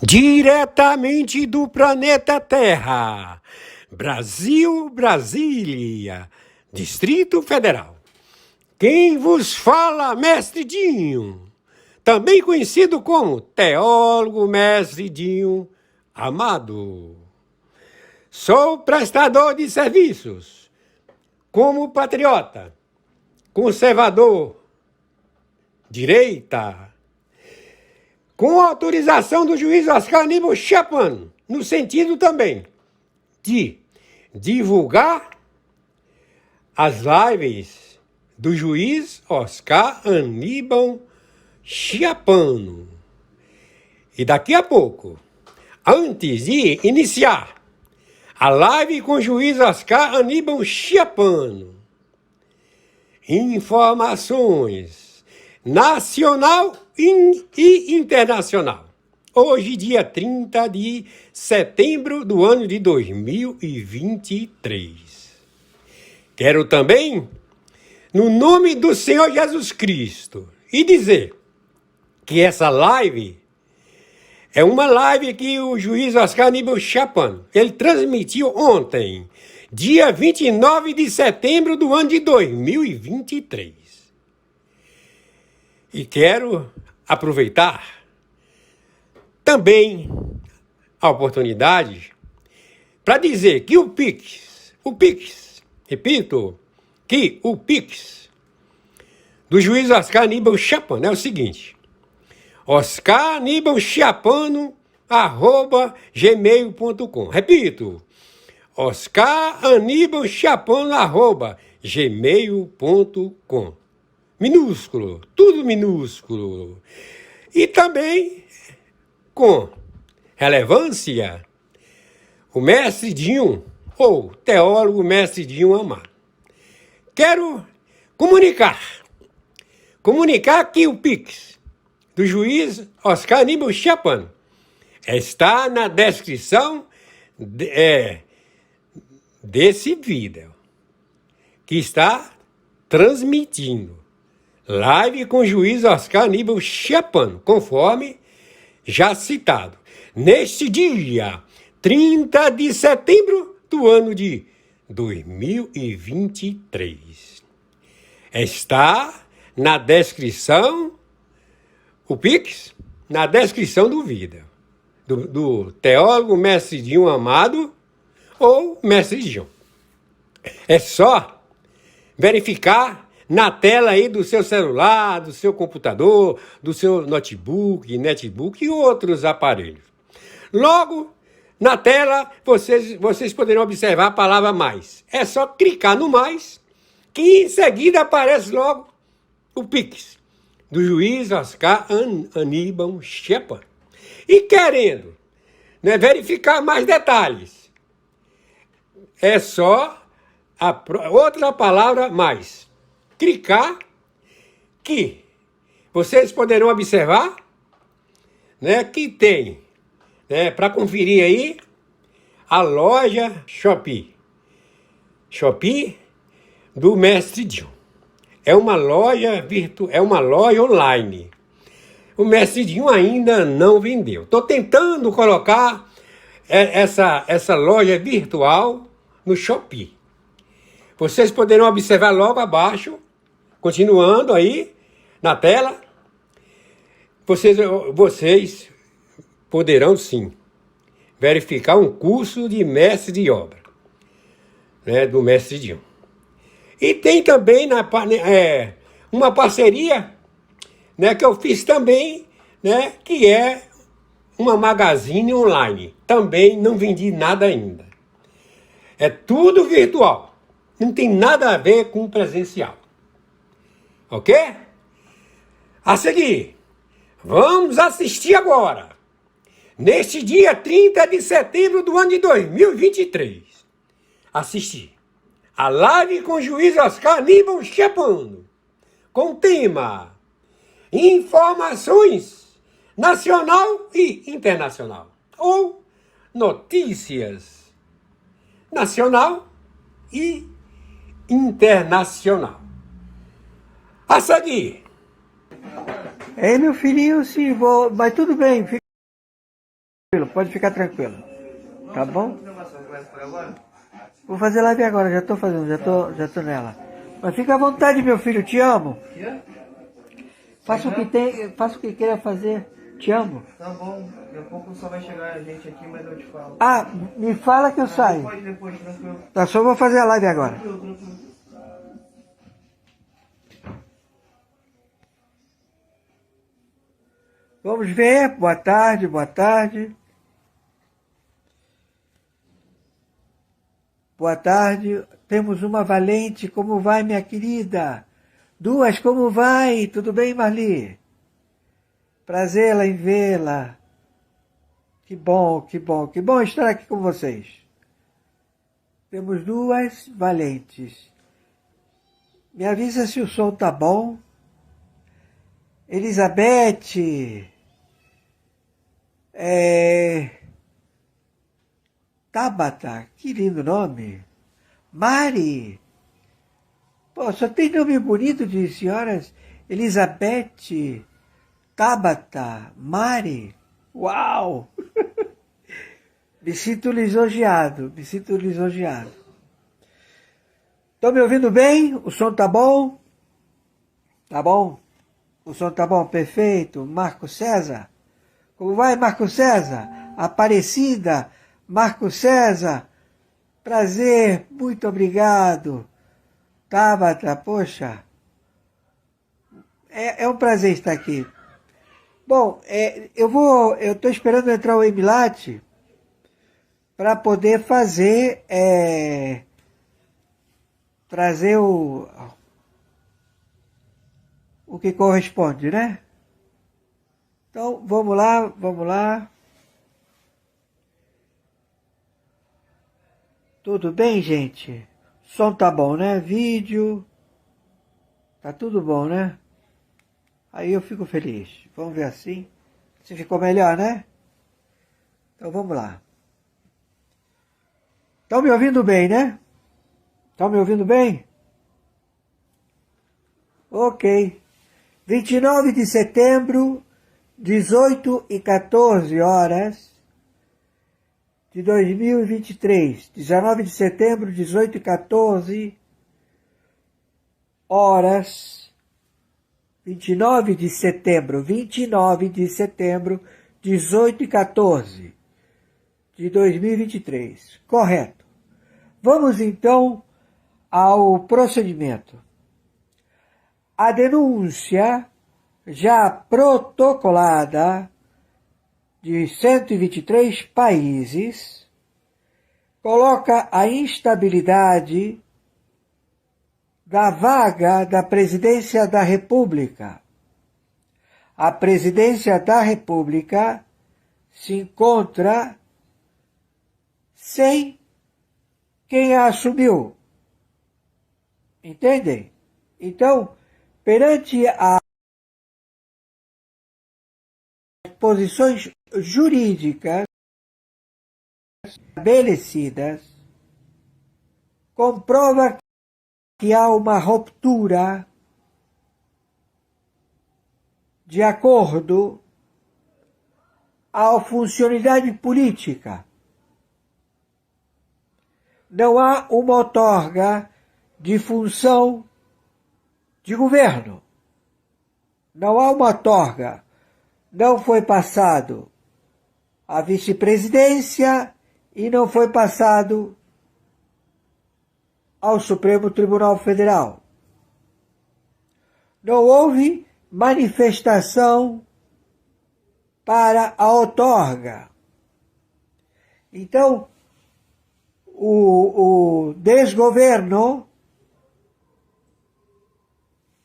Diretamente do planeta Terra, Brasil, Brasília, Distrito Federal. Quem vos fala, Mestre Dinho, também conhecido como Teólogo Mestre Dinho Amado. Sou prestador de serviços, como patriota, conservador, direita, com autorização do juiz Oscar Aníbal Chapman, no sentido também de divulgar as lives do juiz Oscar Aníbal Chapman. E daqui a pouco, antes de iniciar a live com o juiz Oscar Aníbal Chapman, informações nacional e internacional. Hoje, dia 30 de setembro do ano de 2023. Quero também, no nome do Senhor Jesus Cristo, e dizer que essa live é uma live que o juiz Oscar Aníbal Chapman, ele transmitiu ontem, dia 29 de setembro do ano de 2023. E quero aproveitar também a oportunidade para dizer que o Pix, repito, que o Pix do juiz Oscar Aníbal Chapman é o seguinte: oscaranibalchapano@gmail.com. Repito, oscaranibalchapano@gmail.com. Minúsculo, tudo minúsculo. E também, com relevância, o Mestre Dinho, ou Teólogo Mestre Dinho Amado. Quero comunicar que o Pix do juiz Oscar Aníbal Chapman está na descrição desse vídeo, que está transmitindo live com o juiz Oscar Aníbal Chapman, conforme já citado, neste dia 30 de setembro do ano de 2023. Está na descrição, o Pix, na descrição do vídeo, do Teólogo Mestre Dinho Amado ou Mestre Dinho. É só verificar na tela aí do seu celular, do seu computador, do seu notebook, netbook e outros aparelhos. Logo, na tela, vocês poderão observar a palavra mais. É só clicar no mais, que em seguida aparece logo o Pix do juiz Oscar Aníbal Chapman. E querendo verificar mais detalhes, é só a outra palavra mais. Clicar, que vocês poderão observar, que tem, para conferir aí, a loja Shopee do Mestre Dinho. É uma loja é uma loja online. O Mestre Dinho ainda não vendeu. Estou tentando colocar essa loja virtual no Shopee. Vocês poderão observar logo abaixo, continuando aí na tela, vocês poderão sim verificar um curso de mestre de obra, do Mestre Dinho. E tem também uma parceria, que eu fiz também, que é uma magazine online. Também não vendi nada ainda. É tudo virtual. Não tem nada a ver com presencial. Ok? A seguir, vamos assistir agora, neste dia 30 de setembro do ano de 2023, assistir a live com o juiz Oscar Aníbal Chapman, com o tema Informações nacional e internacional. Ou notícias nacional e internacional. A seguir. Ei, meu filhinho, sim, vou. Mas tudo bem, fica tranquilo, pode ficar tranquilo. Tá bom? Vou fazer live agora, já tô fazendo, já tô nela. Mas fica à vontade, meu filho, te amo. Faça o que queira fazer, te amo. Tá bom, daqui a pouco só vai chegar a gente aqui, mas eu te falo. Ah, me fala que eu saio. Depois, tranquilo. Tá, só vou fazer a live agora. Tranquilo. Vamos ver, boa tarde, boa tarde. Boa tarde, temos uma valente, como vai, minha querida? Duas, como vai? Tudo bem, Marli? Prazer em vê-la. Que bom, que bom, que bom estar aqui com vocês. Temos duas valentes. Me avisa se o som tá bom. Elizabeth. Tabata, que lindo nome. Mari. Pô, só tem nome bonito de senhoras. Elizabeth, Tabata, Mari. Uau! Me sinto lisonjeado, me sinto lisonjeado. Estão me ouvindo bem? O som tá bom? Tá bom? O som tá bom? Perfeito. Marco César? Como vai, Marco César? Aparecida, Marco César? Prazer, muito obrigado. Tabata, poxa. É um prazer estar aqui. Bom, eu estou esperando entrar o Emilat para poder fazer, trazer o que corresponde, né? Então, vamos lá, vamos lá. Tudo bem, gente? Som tá bom, né? Vídeo. Tá tudo bom, né? Aí eu fico feliz. Vamos ver assim. Se ficou melhor, né? Então vamos lá. Estão me ouvindo bem, né? Estão me ouvindo bem? Ok. 29 de setembro, 18h14 de 2023. 19 de setembro, 18h14 horas. 29 de setembro, 18h14 de 2023. Correto. Vamos então ao procedimento. A denúncia já protocolada de 123 países coloca a instabilidade da vaga da presidência da República. A presidência da República se encontra sem quem a assumiu. Entendem? Então, perante as posições jurídicas estabelecidas, comprova que há uma ruptura de acordo à funcionalidade política. Não há uma outorga de função de governo. Não há uma outorga. Não foi passado a vice-presidência e não foi passado ao Supremo Tribunal Federal. Não houve manifestação para a outorga. Então, o desgoverno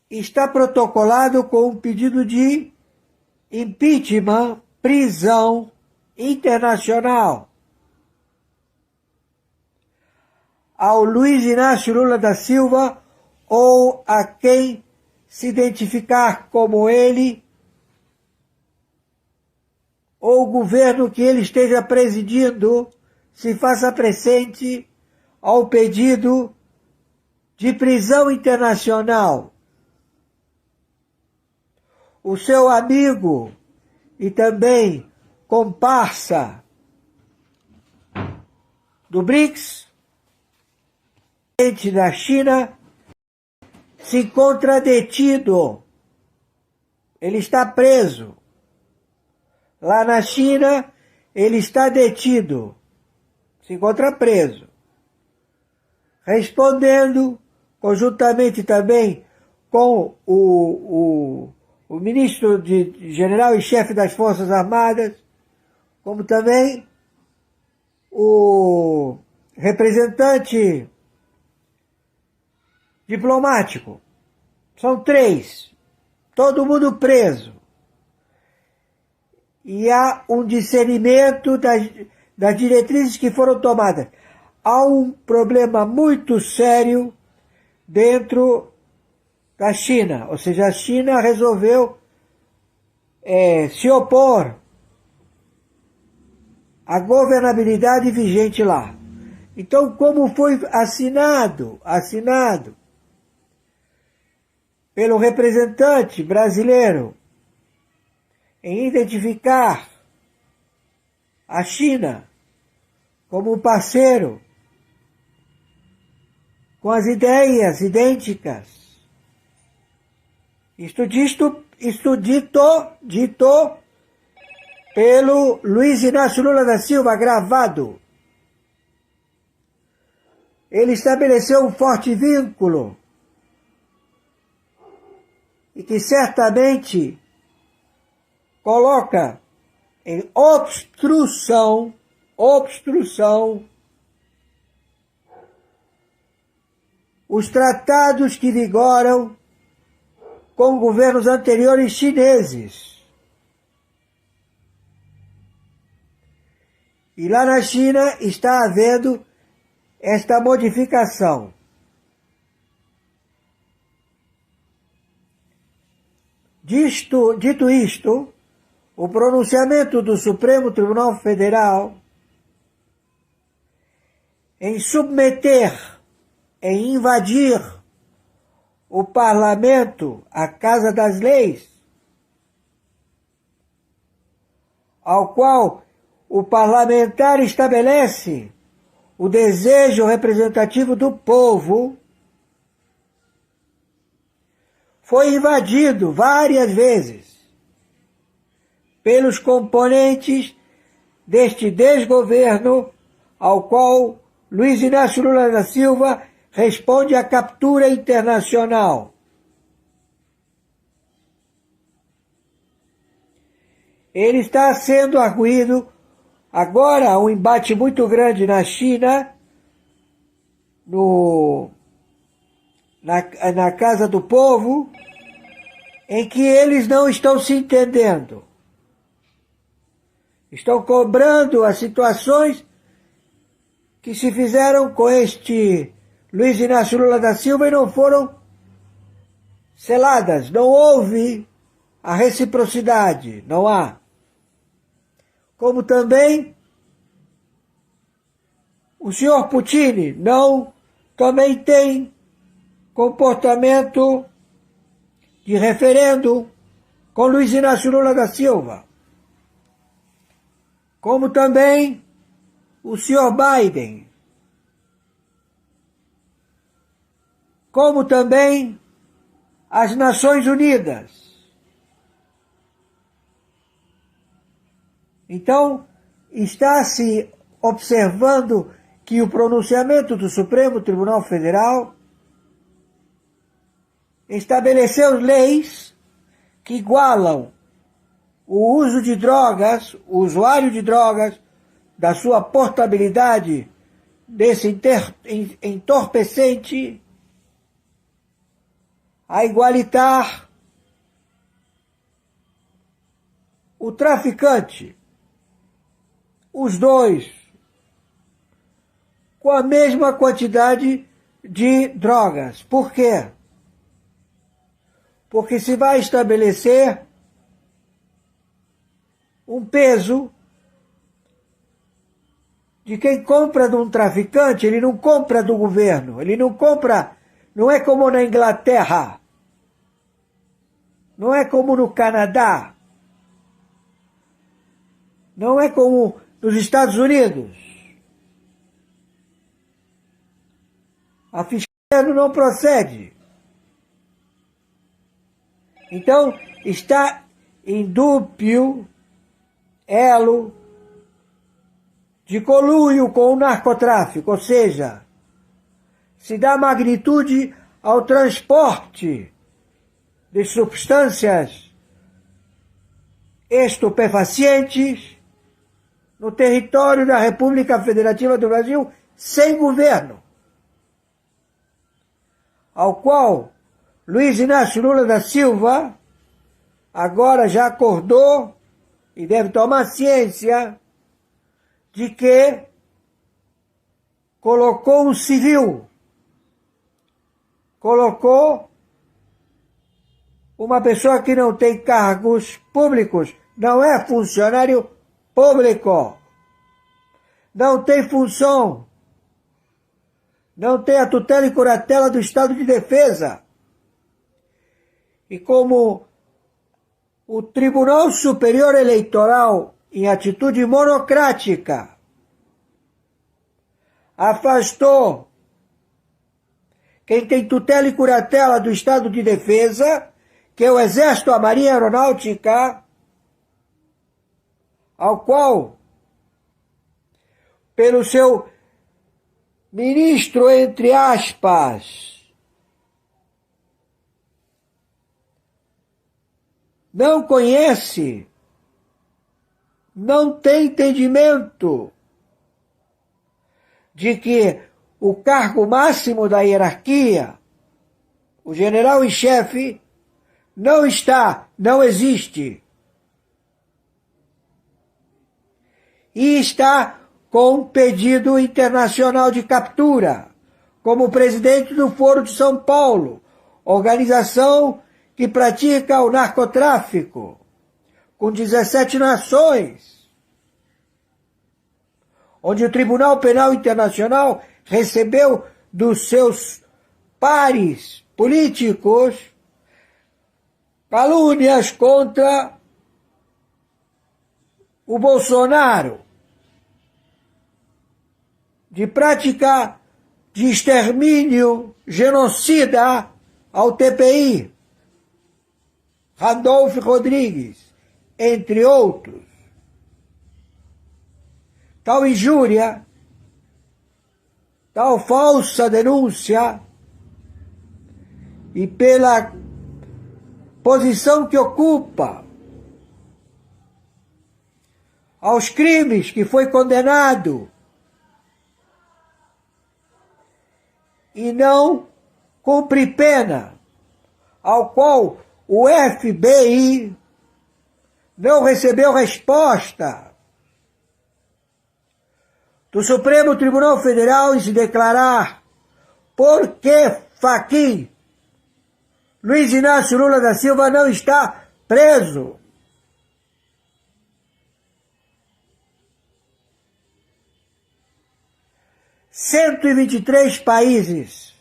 está protocolado com um pedido de impeachment, prisão internacional ao Luiz Inácio Lula da Silva ou a quem se identificar como ele ou o governo que ele esteja presidindo se faça presente ao pedido de prisão internacional. O seu amigo e também comparsa do BRICS, presidente da China, se encontra detido. Ele está preso. Lá na China, ele está detido. Se encontra preso. Respondendo, conjuntamente também com o ministro general e chefe das Forças Armadas, como também o representante diplomático. São 3. Todo mundo preso. E há um discernimento das diretrizes que foram tomadas. Há um problema muito sério dentro da China. Ou seja, a China resolveu se opor à governabilidade vigente lá. Então, como foi assinado pelo representante brasileiro em identificar a China como um parceiro com as ideias idênticas, isto dito pelo Luiz Inácio Lula da Silva, gravado. Ele estabeleceu um forte vínculo e que certamente coloca em obstrução os tratados que vigoram com governos anteriores chineses. E lá na China está havendo esta modificação. Dito isto, o pronunciamento do Supremo Tribunal Federal em submeter, em invadir o parlamento, a Casa das Leis, ao qual o parlamentar estabelece o desejo representativo do povo, foi invadido várias vezes pelos componentes deste desgoverno ao qual Luiz Inácio Lula da Silva responde à captura internacional. Ele está sendo arguido agora um embate muito grande na China, na Casa do Povo, em que eles não estão se entendendo. Estão cobrando as situações que se fizeram com este Luiz Inácio Lula da Silva e não foram seladas. Não houve a reciprocidade, não há. Como também o senhor Putin também tem comportamento de referendo com Luiz Inácio Lula da Silva. Como também o senhor Biden. Como também as Nações Unidas. Então, está-se observando que o pronunciamento do Supremo Tribunal Federal estabeleceu leis que igualam o uso de drogas, o usuário de drogas, da sua portabilidade desse entorpecente, a igualitar o traficante, os dois, com a mesma quantidade de drogas. Por quê? Porque se vai estabelecer um peso de quem compra de um traficante, ele não compra do governo, ele não compra, não é como na Inglaterra, não é como no Canadá, não é como nos Estados Unidos. A fiscalidade não procede. Então, está em dúbio elo de conluio com o narcotráfico, ou seja, se dá magnitude ao transporte de substâncias estupefacientes no território da República Federativa do Brasil sem governo, ao qual Luiz Inácio Lula da Silva agora já acordou e deve tomar ciência de que colocou um civil, colocou uma pessoa que não tem cargos públicos, não é funcionário público, não tem função, não tem a tutela e curatela do Estado de Defesa. E como o Tribunal Superior Eleitoral, em atitude monocrática, afastou quem tem tutela e curatela do Estado de Defesa, que é o Exército, a Marinha Aeronáutica, ao qual, pelo seu ministro, entre aspas, não conhece, não tem entendimento de que o cargo máximo da hierarquia, o general em chefe, não existe. E está com um pedido internacional de captura, como presidente do Foro de São Paulo, organização que pratica o narcotráfico, com 17 nações, onde o Tribunal Penal Internacional recebeu dos seus pares políticos calúnias contra o Bolsonaro, de prática de extermínio genocida ao TPI, Randolph Rodrigues, entre outros. Tal injúria, tal falsa denúncia, e pela posição que ocupa, aos crimes que foi condenado e não cumpre pena, ao qual o FBI não recebeu resposta do Supremo Tribunal Federal em se declarar por que Fachin Luiz Inácio Lula da Silva não está preso. $123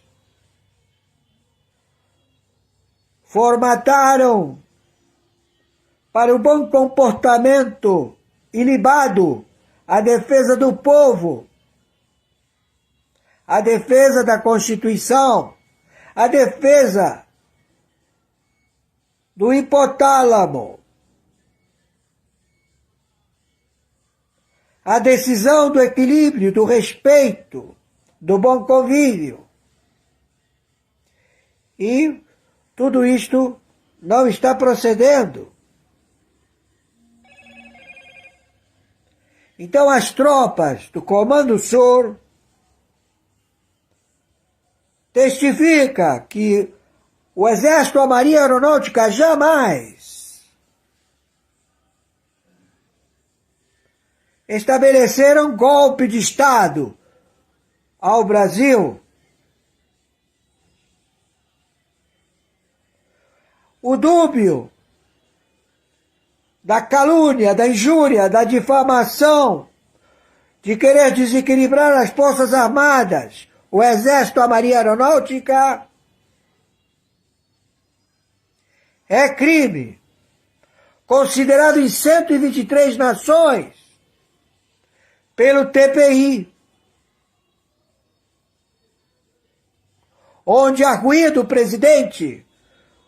formataram para o bom comportamento ilibado a defesa do povo, a defesa da Constituição, a defesa do hipotálamo, a decisão do equilíbrio, do respeito, do bom convívio. E tudo isto não está procedendo. Então as tropas do Comando Sul testificam que o Exército, a Marinha Aeronáutica jamais estabeleceram golpe de Estado ao Brasil. O dúbio da calúnia, da injúria, da difamação, de querer desequilibrar as Forças Armadas, o Exército, a Marinha Aeronáutica, é crime, considerado em 123 nações pelo TPI, onde arguido o presidente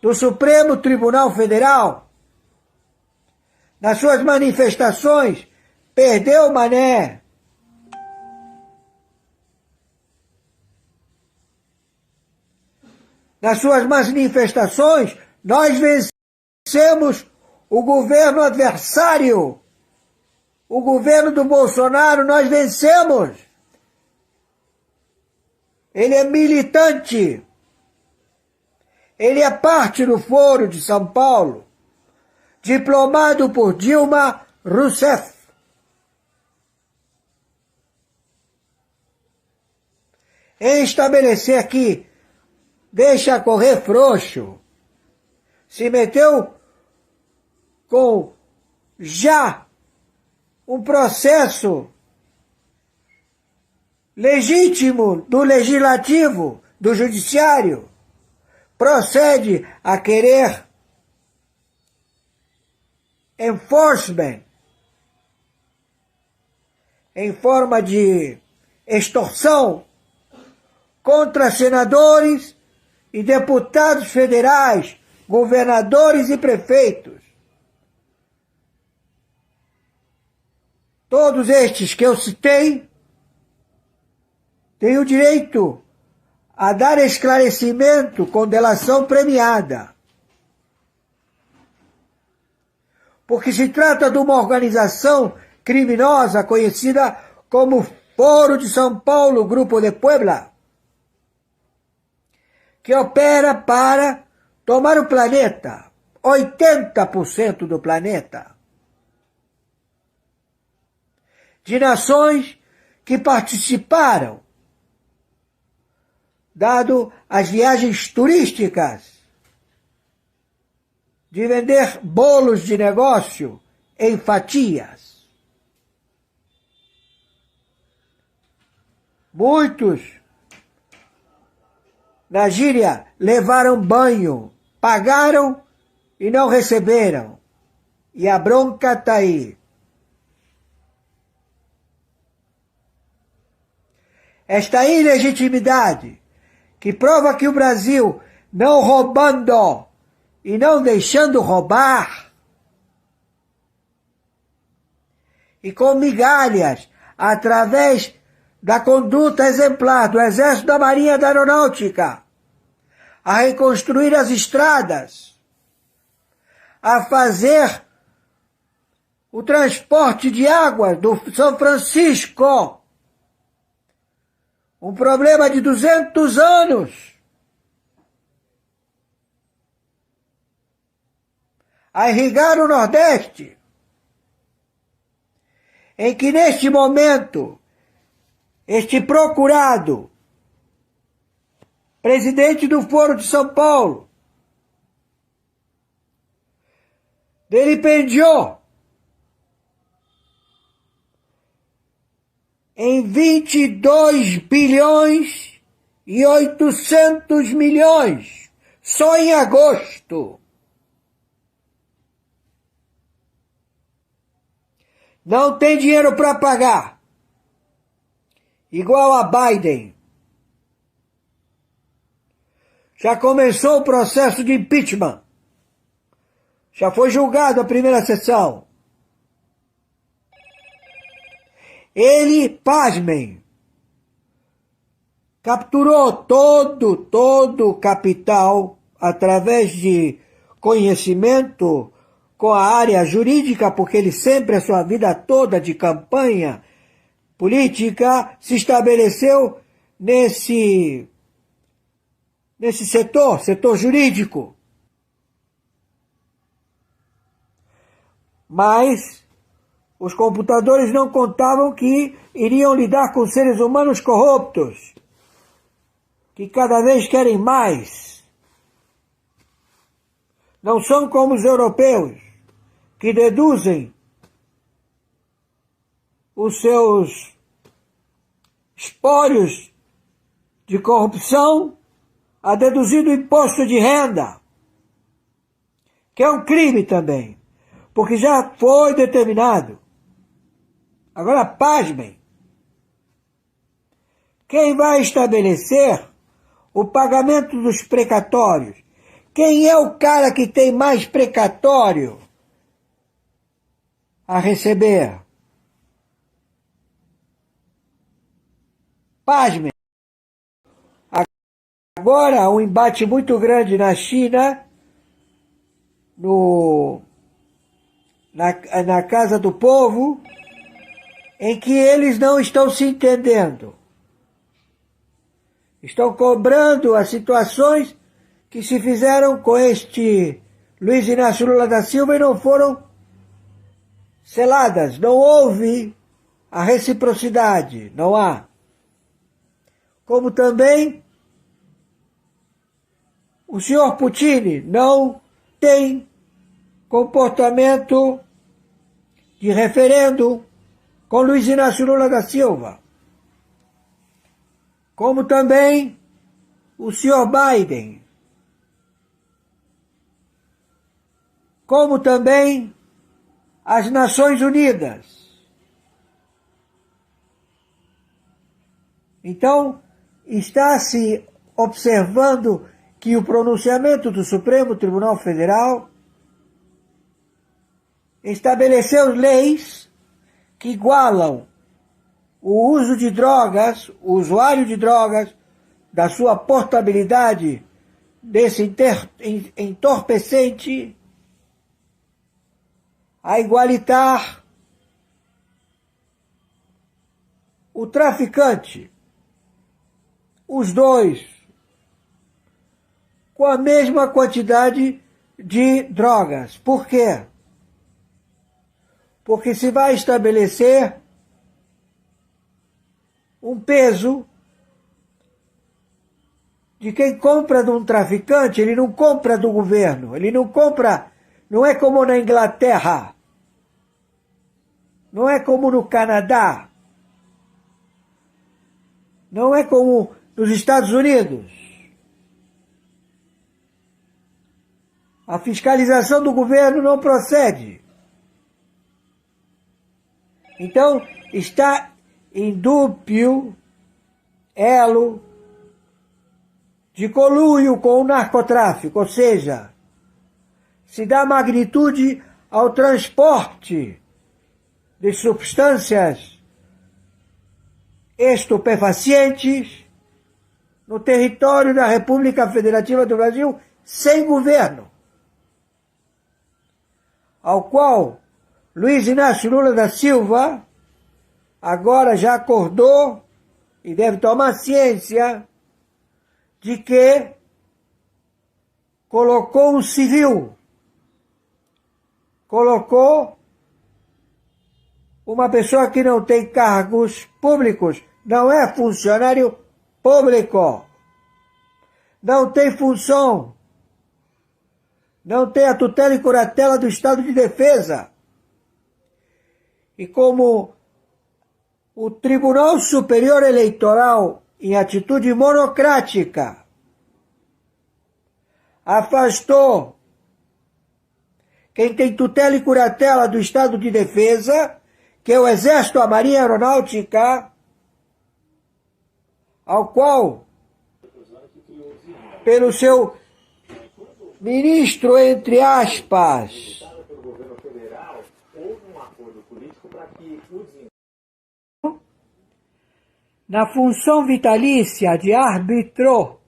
do Supremo Tribunal Federal, nas suas manifestações, perdeu o mané. Nas suas manifestações, nós vencemos o governo adversário. O governo do Bolsonaro, nós vencemos. Ele é militante. Ele é parte do Foro de São Paulo, diplomado por Dilma Rousseff. Em estabelecer que deixa correr frouxo, se meteu com já um processo legítimo do legislativo, do judiciário, procede a querer enforcement em forma de extorsão contra senadores e deputados federais, governadores e prefeitos. Todos estes que eu citei têm o direito a dar esclarecimento com delação premiada. Porque se trata de uma organização criminosa conhecida como Foro de São Paulo, Grupo de Puebla, que opera para tomar o planeta, 80% do planeta, de nações que participaram, dado as viagens turísticas, de vender bolos de negócio em fatias. Muitos, na gíria, levaram banho, pagaram e não receberam. E a bronca está aí. Esta ilegitimidade, que prova que o Brasil, não roubando e não deixando roubar, e com migalhas, através da conduta exemplar do Exército, da Marinha, da Aeronáutica, a reconstruir as estradas, a fazer o transporte de água do São Francisco, um problema de 200 anos, a irrigar o Nordeste, em que neste momento este procurado, presidente do Foro de São Paulo, vilipendiou em 22 bilhões e 800 milhões, só em agosto. Não tem dinheiro para pagar. Igual a Biden. Já começou o processo de impeachment. Já foi julgado a primeira sessão. Ele, pasmem, capturou todo o capital através de conhecimento com a área jurídica, porque ele sempre, a sua vida toda de campanha política, se estabeleceu nesse setor jurídico. Mas os computadores não contavam que iriam lidar com seres humanos corruptos, que cada vez querem mais. Não são como os europeus, que deduzem os seus espólios de corrupção a deduzir do imposto de renda, que é um crime também, porque já foi determinado. Agora, pasmem, quem vai estabelecer o pagamento dos precatórios? Quem é o cara que tem mais precatório a receber? Pasmem. Agora, há um embate muito grande na China, na Casa do Povo, em que eles não estão se entendendo. Estão cobrando as situações que se fizeram com este Luiz Inácio Lula da Silva e não foram seladas. Não houve a reciprocidade, não há. Como também o senhor Putin não tem comportamento de referendo com Luiz Inácio Lula da Silva. Como também o senhor Biden. Como também as Nações Unidas. Então, está se observando que o pronunciamento do Supremo Tribunal Federal estabeleceu leis que igualam o uso de drogas, o usuário de drogas, da sua portabilidade desse entorpecente, a igualitar o traficante, os dois, com a mesma quantidade de drogas. Por quê? Porque se vai estabelecer um peso de quem compra de um traficante, ele não compra do governo, ele não compra, não é como na Inglaterra, não é como no Canadá, não é como nos Estados Unidos. A fiscalização do governo não procede. Então, está em dúbio elo de conluio com o narcotráfico, ou seja, se dá magnitude ao transporte de substâncias estupefacientes no território da República Federativa do Brasil sem governo, ao qual Luiz Inácio Lula da Silva agora já acordou e deve tomar ciência de que colocou um civil, colocou uma pessoa que não tem cargos públicos, não é funcionário público, não tem função, não tem a tutela e curatela do Estado de Defesa. E como o Tribunal Superior Eleitoral, em atitude monocrática, afastou quem tem tutela e curatela do Estado de Defesa, que é o Exército, a Marinha Aeronáutica, ao qual, pelo seu ministro, entre aspas, na função vitalícia de árbitro,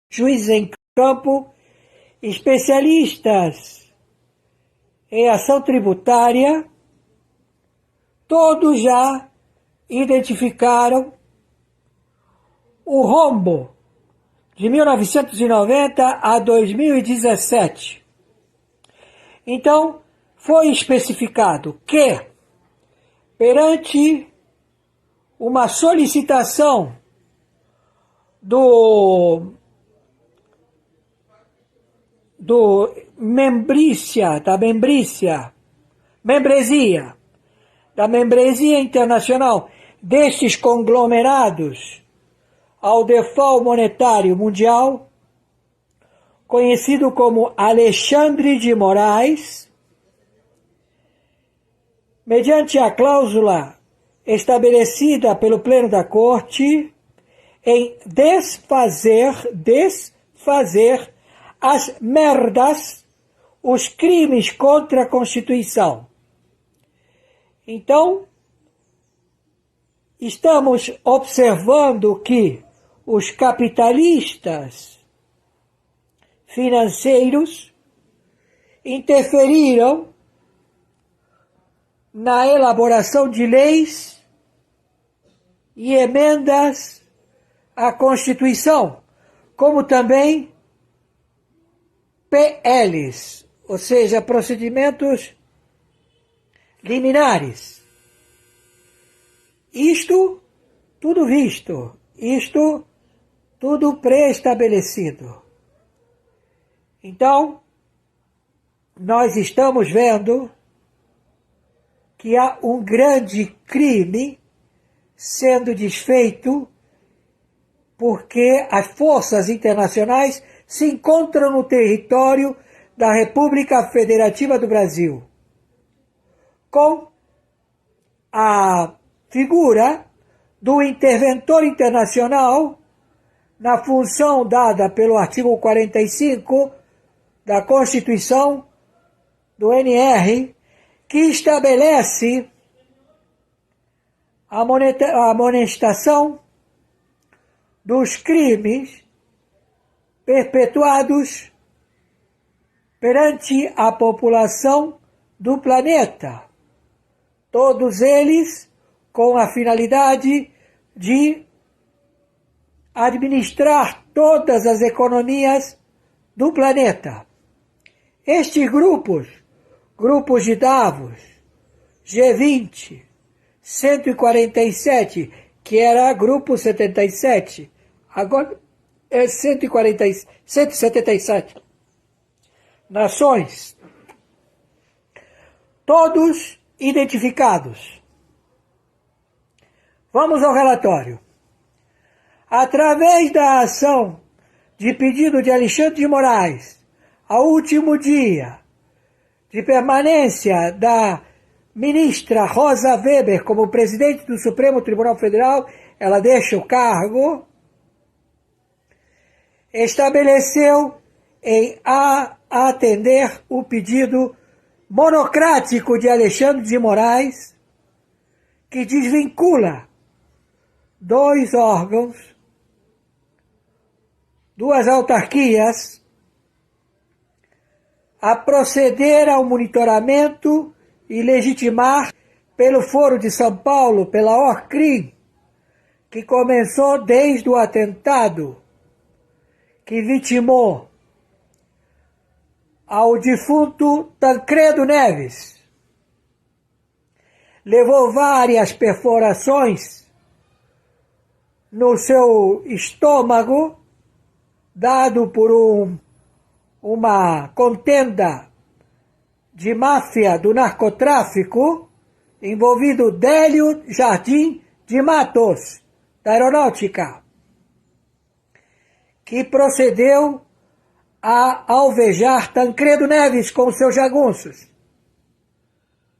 juiz em campo, especialistas em ação tributária, todos já identificaram o rombo de 1990 a 2017. Então, foi especificado que, perante uma solicitação do da membresia internacional destes conglomerados ao default monetário mundial, conhecido como Alexandre de Moraes, mediante a cláusula estabelecida pelo Pleno da Corte em desfazer as merdas, os crimes contra a Constituição. Então, estamos observando que os capitalistas financeiros interferiram na elaboração de leis e emendas à Constituição, como também PLs, ou seja, procedimentos liminares. Isto tudo visto, isto tudo pré-estabelecido. Então, nós estamos vendo que há um grande crime sendo desfeito porque as forças internacionais se encontram no território da República Federativa do Brasil, com a figura do interventor internacional na função dada pelo artigo 45 da Constituição do NR, que estabelece a amonestação dos crimes perpetuados perante a população do planeta, todos eles com a finalidade de administrar todas as economias do planeta. Estes grupos de Davos, G20, 147, que era grupo 77, agora é 177 nações, todos identificados. Vamos ao relatório. Através da ação de pedido de Alexandre de Moraes, ao último dia de permanência da ministra Rosa Weber como presidente do Supremo Tribunal Federal, ela deixa o cargo, estabeleceu em atender o pedido monocrático de Alexandre de Moraes, que desvincula dois órgãos, duas autarquias, a proceder ao monitoramento e legitimar pelo Foro de São Paulo, pela ORCRIM, que começou desde o atentado que vitimou ao defunto Tancredo Neves. Levou várias perfurações no seu estômago, dado por uma contenda de máfia do narcotráfico, envolvido Délio Jardim de Matos, da Aeronáutica, que procedeu a alvejar Tancredo Neves com seus jagunços.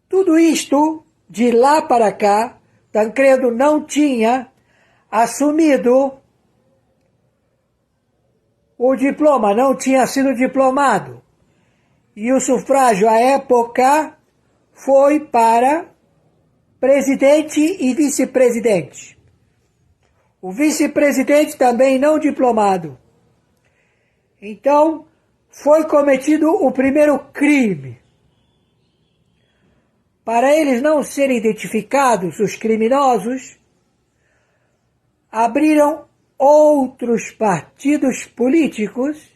Tudo isto, de lá para cá, Tancredo não tinha assumido o diploma, não tinha sido diplomado. E o sufrágio, à época, foi para presidente e vice-presidente. O vice-presidente também não diplomado. Então, foi cometido o primeiro crime. Para eles não serem identificados, os criminosos abriram outros partidos políticos,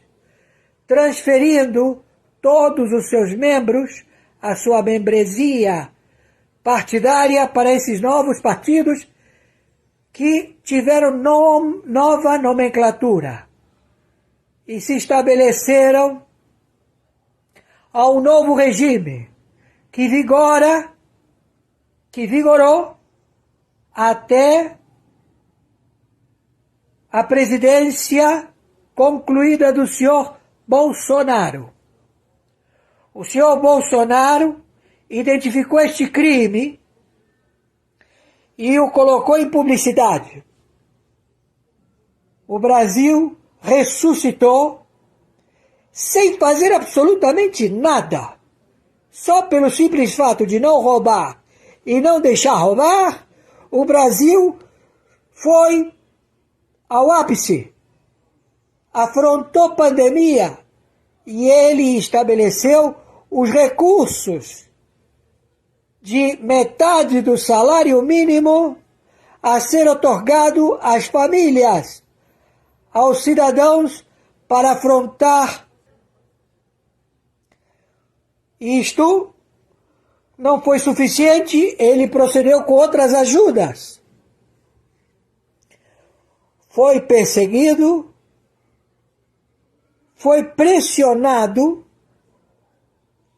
transferindo todos os seus membros, a sua membresia partidária para esses novos partidos que tiveram nova nomenclatura e se estabeleceram a um novo regime que vigorou até a presidência concluída do senhor Bolsonaro. O senhor Bolsonaro identificou este crime e o colocou em publicidade. O Brasil ressuscitou sem fazer absolutamente nada. Só pelo simples fato de não roubar e não deixar roubar, o Brasil foi ao ápice, afrontou pandemia e ele estabeleceu os recursos de metade do salário mínimo a ser otorgado às famílias, aos cidadãos, para afrontar. Isto não foi suficiente, ele procedeu com outras ajudas. Foi perseguido, foi pressionado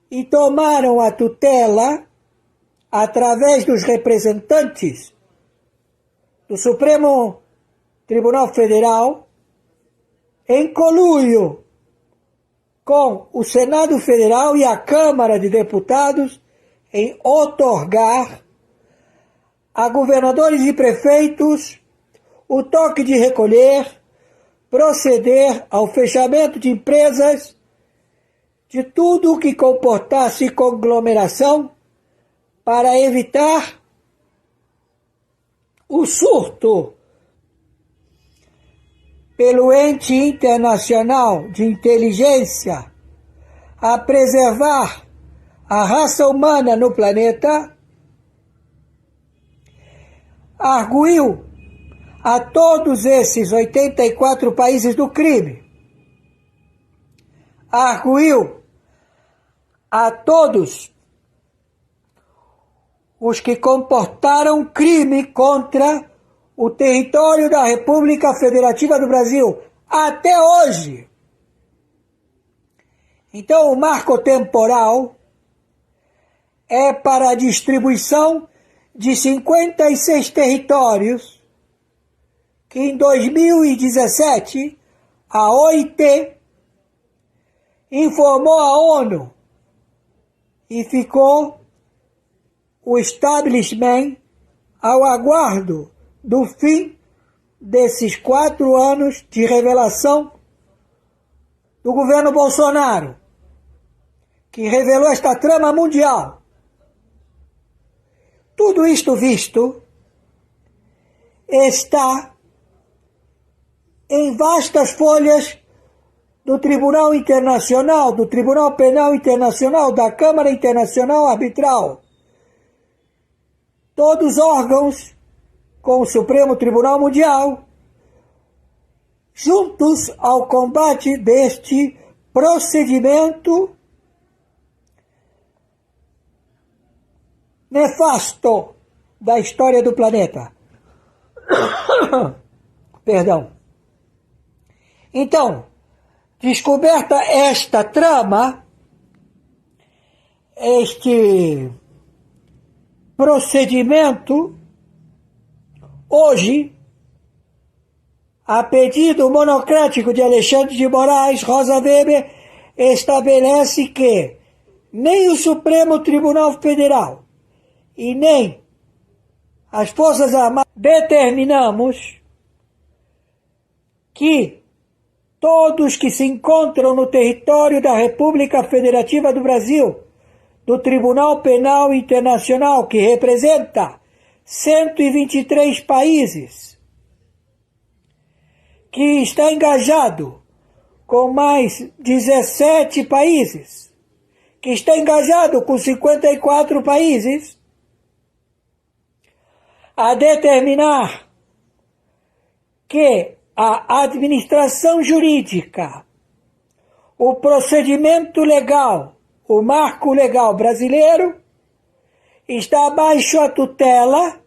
e tomaram a tutela através dos representantes do Supremo Tribunal Federal, em conluio com o Senado Federal e a Câmara de Deputados, em outorgar a governadores e prefeitos o toque de recolher, proceder ao fechamento de empresas, de tudo o que comportasse conglomeração, para evitar o surto pelo ente internacional de inteligência a preservar a raça humana no planeta, arguiu a todos esses 84 países do crime, arguiu a todos os que comportaram crime contra o território da República Federativa do Brasil, até hoje. Então, o marco temporal é para a distribuição de 56 territórios que em 2017 a OIT informou à ONU e ficou o establishment ao aguardo do fim desses 4 anos de revelação do governo Bolsonaro, que revelou esta trama mundial. Tudo isto visto está em vastas folhas do Tribunal Internacional, do Tribunal Penal Internacional, da Câmara Internacional Arbitral. Todos órgãos com o Supremo Tribunal Mundial, juntos ao combate deste procedimento nefasto da história do planeta. Perdão. Então, descoberta esta trama, este procedimento, hoje, a pedido monocrático de Alexandre de Moraes, Rosa Weber estabelece que nem o Supremo Tribunal Federal e nem as Forças Armadas determinamos que todos que se encontram no território da República Federativa do Brasil, do Tribunal Penal Internacional, que representa 123 países, que está engajado com mais 17 países, que está engajado com 54 países, a determinar que a administração jurídica, o procedimento legal, o marco legal brasileiro, está abaixo a tutela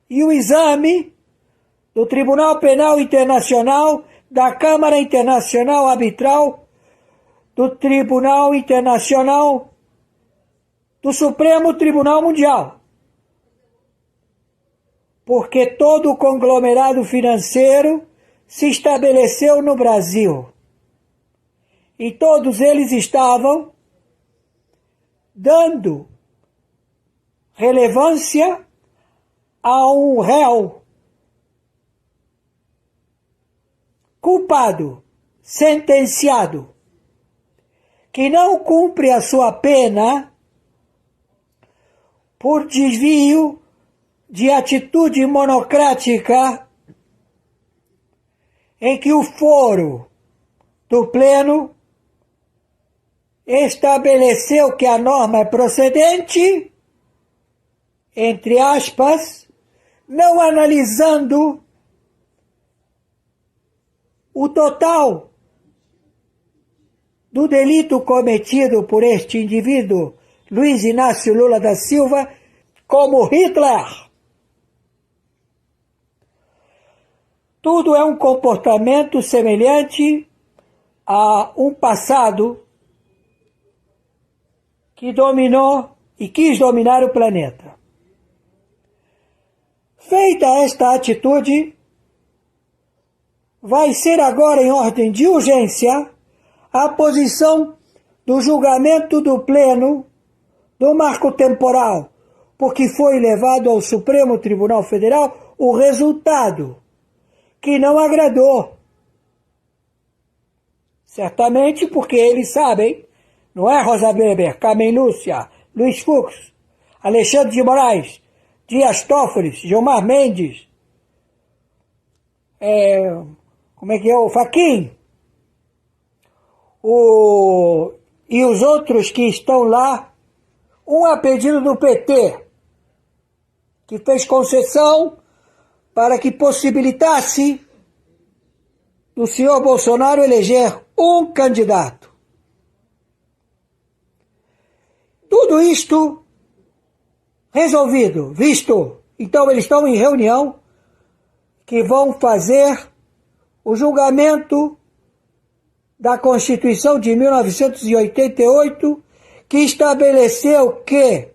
e o exame do Tribunal Penal Internacional, da Câmara Internacional Arbitral, do Tribunal Internacional, do Supremo Tribunal Mundial. Porque todo o conglomerado financeiro se estabeleceu no Brasil. E todos eles estavam dando relevância a um réu culpado, sentenciado, que não cumpre a sua pena por desvio de atitude monocrática em que o foro do pleno estabeleceu que a norma é procedente, entre aspas, não analisando o total do delito cometido por este indivíduo, Luiz Inácio Lula da Silva, como Hitler. Tudo é um comportamento semelhante a um passado que dominou e quis dominar o planeta. Feita esta atitude, vai ser agora em ordem de urgência a posição do julgamento do pleno do marco temporal, porque foi levado ao Supremo Tribunal Federal o resultado que não agradou. Certamente porque eles sabem, não é, Rosa Weber, Carmen Lúcia, Luiz Fux, Alexandre de Moraes, Dias Toffoli, Gilmar Mendes, como é que é, o Fachin, e os outros que estão lá, um a pedido do PT, que fez concessão para que possibilitasse o senhor Bolsonaro eleger um candidato. Tudo isto resolvido, visto. Então eles estão em reunião que vão fazer o julgamento da Constituição de 1988, que estabeleceu que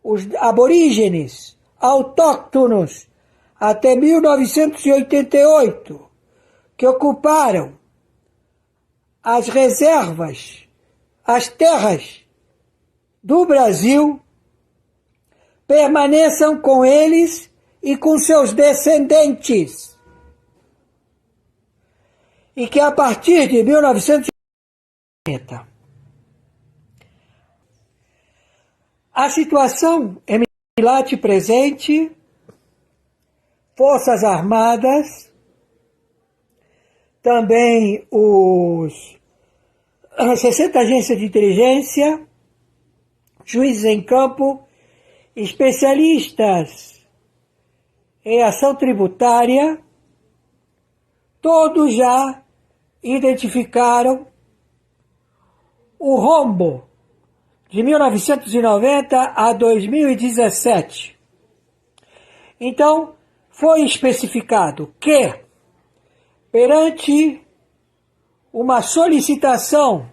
os aborígenes autóctonos até 1988, que ocuparam as reservas, as terras do Brasil, permaneçam com eles e com seus descendentes. E que a partir de 1980, a situação é late presente, Forças Armadas, também as 60 agências de inteligência, juízes em campo, especialistas em ação tributária, todos já identificaram o rombo de 1990 a 2017. Então, foi especificado que, perante uma solicitação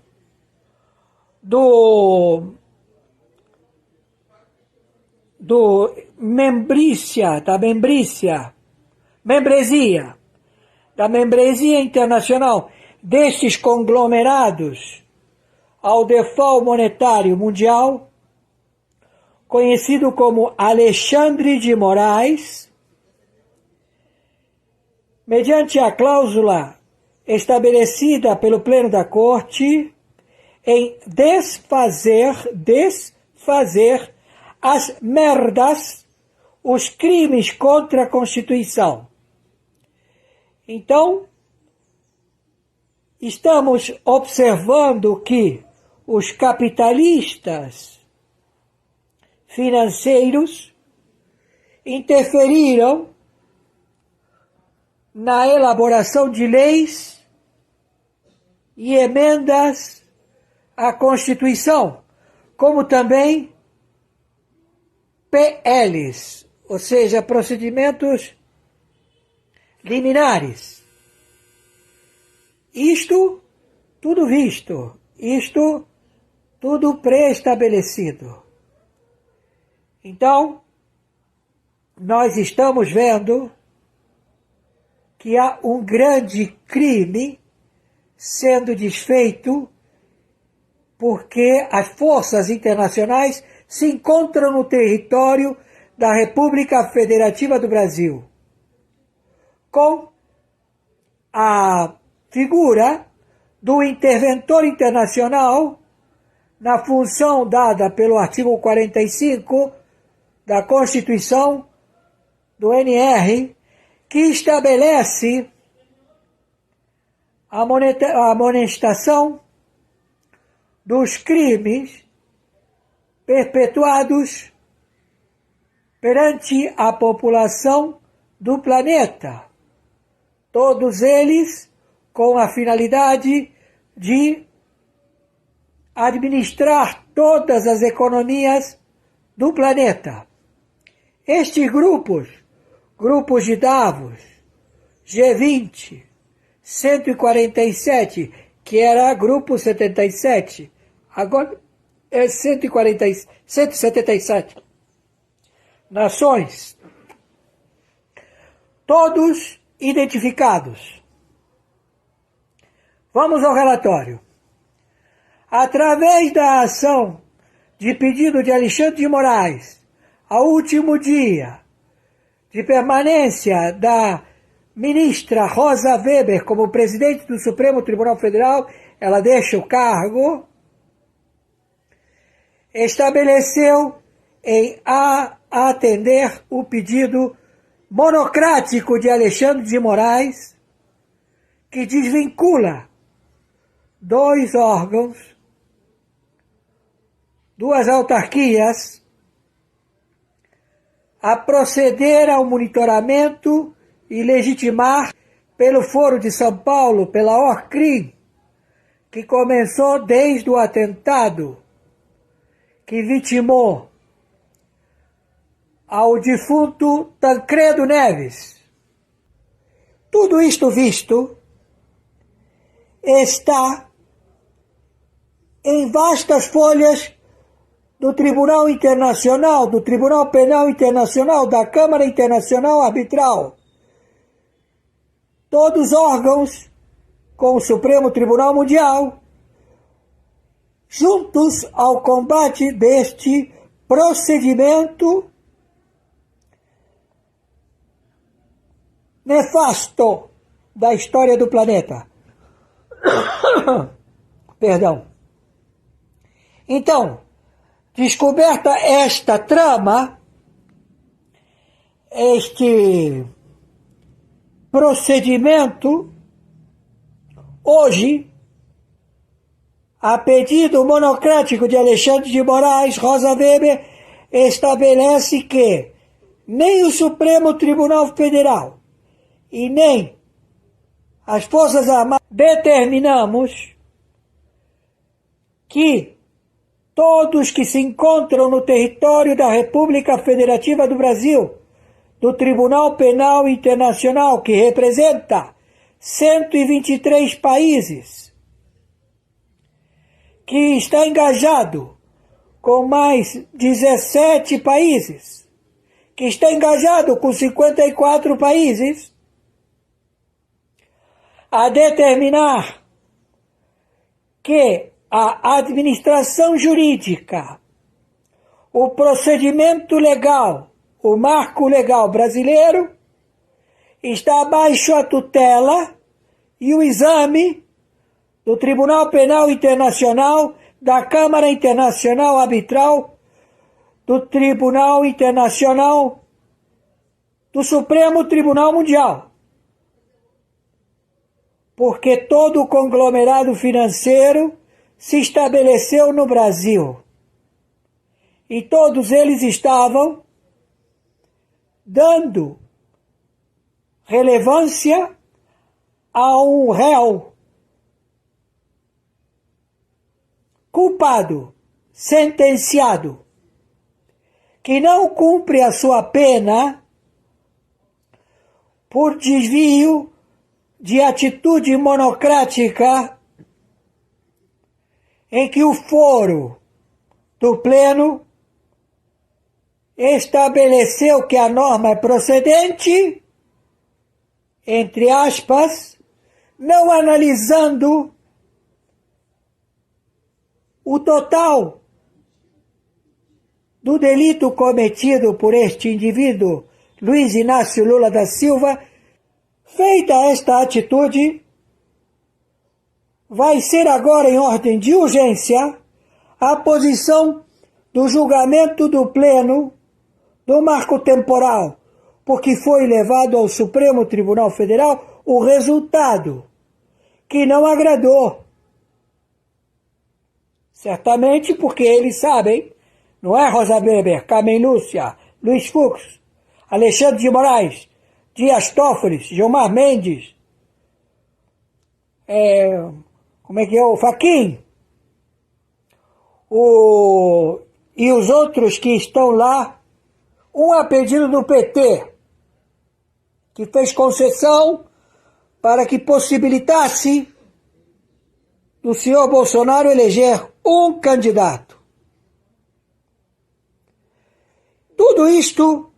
da membresia internacional destes conglomerados ao default monetário mundial, conhecido como Alexandre de Moraes, mediante a cláusula estabelecida pelo Pleno da Corte em desfazer as merdas, os crimes contra a Constituição. Então, estamos observando que os capitalistas financeiros interferiram na elaboração de leis e emendas à Constituição, como também PLs, ou seja, procedimentos liminares. Isto tudo visto, isto tudo pré-estabelecido. Então, nós estamos vendo que há um grande crime sendo desfeito porque as forças internacionais se encontram no território da República Federativa do Brasil, com a figura do interventor internacional na função dada pelo artigo 45 da Constituição do NR, que estabelece a amonestação dos crimes perpetuados perante a população do planeta, todos eles com a finalidade de administrar todas as economias do planeta. Estes grupos de Davos, G20, 147, que era grupo 77, agora é 177 nações, todos identificados. Vamos ao relatório. Através da ação de pedido de Alexandre de Moraes, ao último dia de permanência da ministra Rosa Weber como presidente do Supremo Tribunal Federal, ela deixa o cargo, estabeleceu em atender o pedido monocrático de Alexandre de Moraes, que desvincula dois órgãos, duas autarquias, a proceder ao monitoramento e legitimar pelo Foro de São Paulo, pela ORCRIM, que começou desde o atentado que vitimou ao defunto Tancredo Neves. Tudo isto visto está em vastas folhas do Tribunal Internacional, do Tribunal Penal Internacional, da Câmara Internacional Arbitral. Todos órgãos com o Supremo Tribunal Mundial, juntos ao combate deste procedimento nefasto da história do planeta. Perdão. Então, descoberta esta trama, este procedimento, hoje, a pedido monocrático de Alexandre de Moraes, Rosa Weber estabelece que nem o Supremo Tribunal Federal e nem as Forças Armadas determinamos que todos que se encontram no território da República Federativa do Brasil, do Tribunal Penal Internacional, que representa 123 países, que está engajado com mais 17 países, que está engajado com 54 países, a determinar que a administração jurídica, o procedimento legal, o marco legal brasileiro, está abaixo a tutela e o exame do Tribunal Penal Internacional, da Câmara Internacional Arbitral, do Tribunal Internacional, do Supremo Tribunal Mundial. Porque todo o conglomerado financeiro se estabeleceu no Brasil. E todos eles estavam dando relevância a um réu culpado, sentenciado, que não cumpre a sua pena por desvio de atitude monocrática em que o foro do Pleno estabeleceu que a norma é procedente, entre aspas, não analisando o total do delito cometido por este indivíduo, Luiz Inácio Lula da Silva. Feita esta atitude, vai ser agora em ordem de urgência a posição do julgamento do Pleno do marco temporal, porque foi levado ao Supremo Tribunal Federal o resultado que não agradou. Certamente porque eles sabem, não é, Rosa Weber, Carmen Lúcia, Luiz Fux, Alexandre de Moraes, Dias Toffoli, Gilmar Mendes, como é que é, o Fachin, e os outros que estão lá, um a pedido do PT, que fez concessão para que possibilitasse do senhor Bolsonaro eleger um candidato. Tudo isto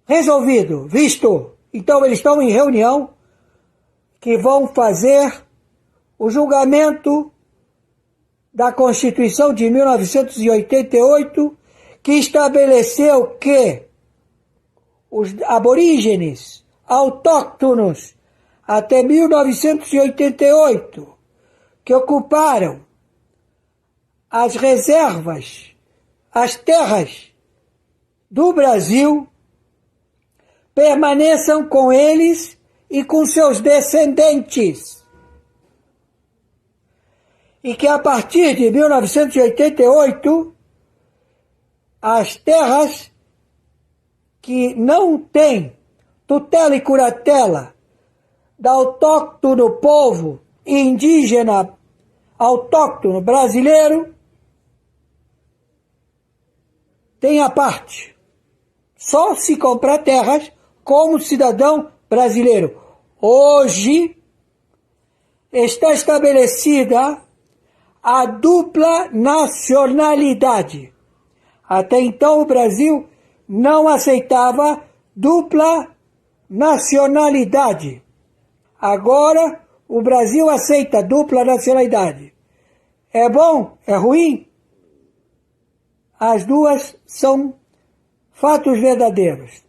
resolvido, visto. Então eles estão em reunião que vão fazer o julgamento da Constituição de 1988, que estabeleceu que os aborígenes autóctonos até 1988, que ocuparam as reservas, as terras do Brasil, permaneçam com eles e com seus descendentes. E que a partir de 1988, as terras que não têm tutela e curatela do autóctono povo indígena autóctono brasileiro, tem a parte. Só se comprar terras como cidadão brasileiro. Hoje está estabelecida a dupla nacionalidade. Até então o Brasil não aceitava dupla nacionalidade. Agora o Brasil aceita dupla nacionalidade. É bom? É ruim? As duas são fatos verdadeiros.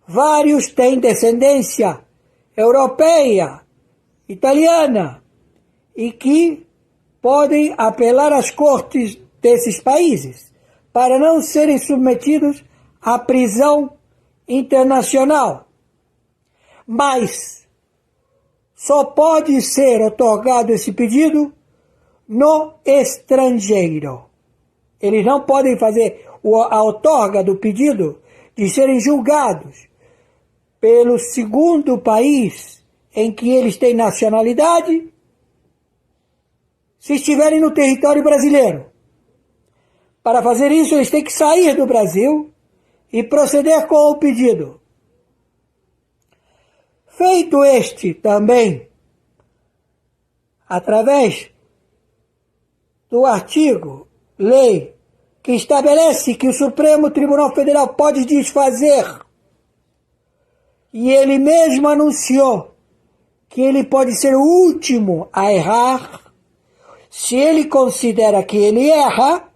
Vários têm descendência europeia, italiana, e que podem apelar às cortes desses países para não serem submetidos à prisão internacional. Mas só pode ser otorgado esse pedido no estrangeiro. Eles não podem fazer a outorga do pedido de serem julgados pelo segundo país em que eles têm nacionalidade, se estiverem no território brasileiro. Para fazer isso, eles têm que sair do Brasil e proceder com o pedido. Feito este também, através do artigo, lei, que estabelece que o Supremo Tribunal Federal pode desfazer, e ele mesmo anunciou que ele pode ser o último a errar. Se ele considera que ele erra,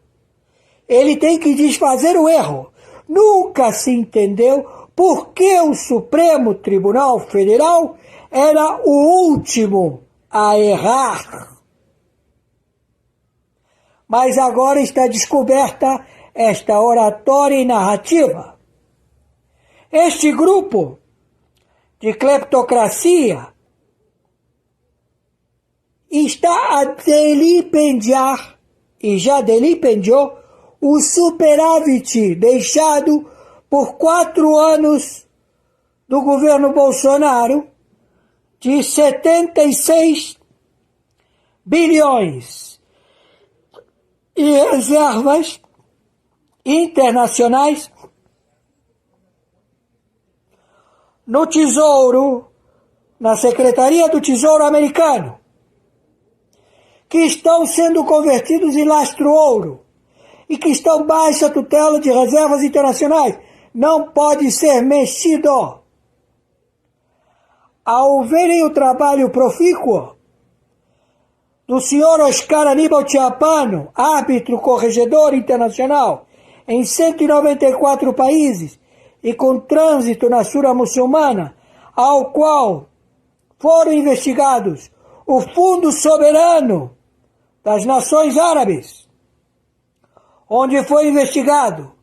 ele tem que desfazer o erro. Nunca se entendeu por que o Supremo Tribunal Federal era o último a errar. Mas agora está descoberta esta oratória e narrativa. Este grupo de cleptocracia está a delipendiar, e já delipendiou, o superávit deixado por 4 anos do governo Bolsonaro de 76 bilhões e reservas internacionais no Tesouro, na Secretaria do Tesouro americano, que estão sendo convertidos em lastro-ouro e que estão baixa tutela de reservas internacionais. Não pode ser mexido. Ao verem o trabalho profícuo do senhor Oscar Aníbal Chiapano, árbitro corregedor internacional em 194 países e com trânsito na Sura Muçulmana, ao qual foram investigados o Fundo Soberano das Nações Árabes, onde foi investigado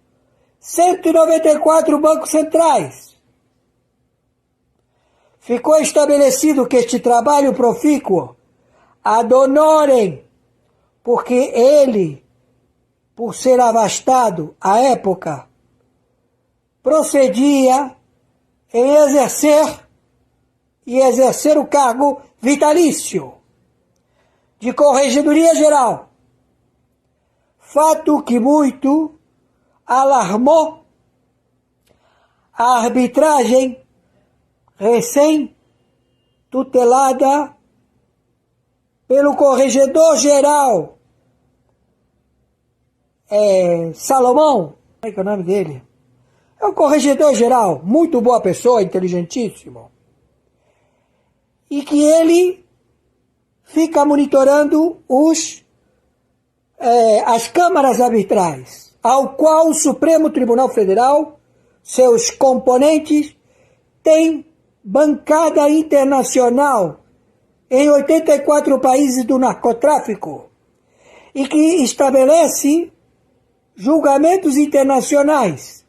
194 bancos centrais. Ficou estabelecido que este trabalho profícuo ad honorem, porque ele, por ser abastado à época, procedia em exercer o cargo vitalício de Corregedoria Geral, fato que muito alarmou a arbitragem recém-tutelada pelo Corregedor Geral Salomão, como é que é o nome dele? É um Corregedor Geral, muito boa pessoa, inteligentíssimo, e que ele fica monitorando as câmaras arbitrais, ao qual o Supremo Tribunal Federal, seus componentes, tem bancada internacional em 84 países do narcotráfico e que estabelece julgamentos internacionais.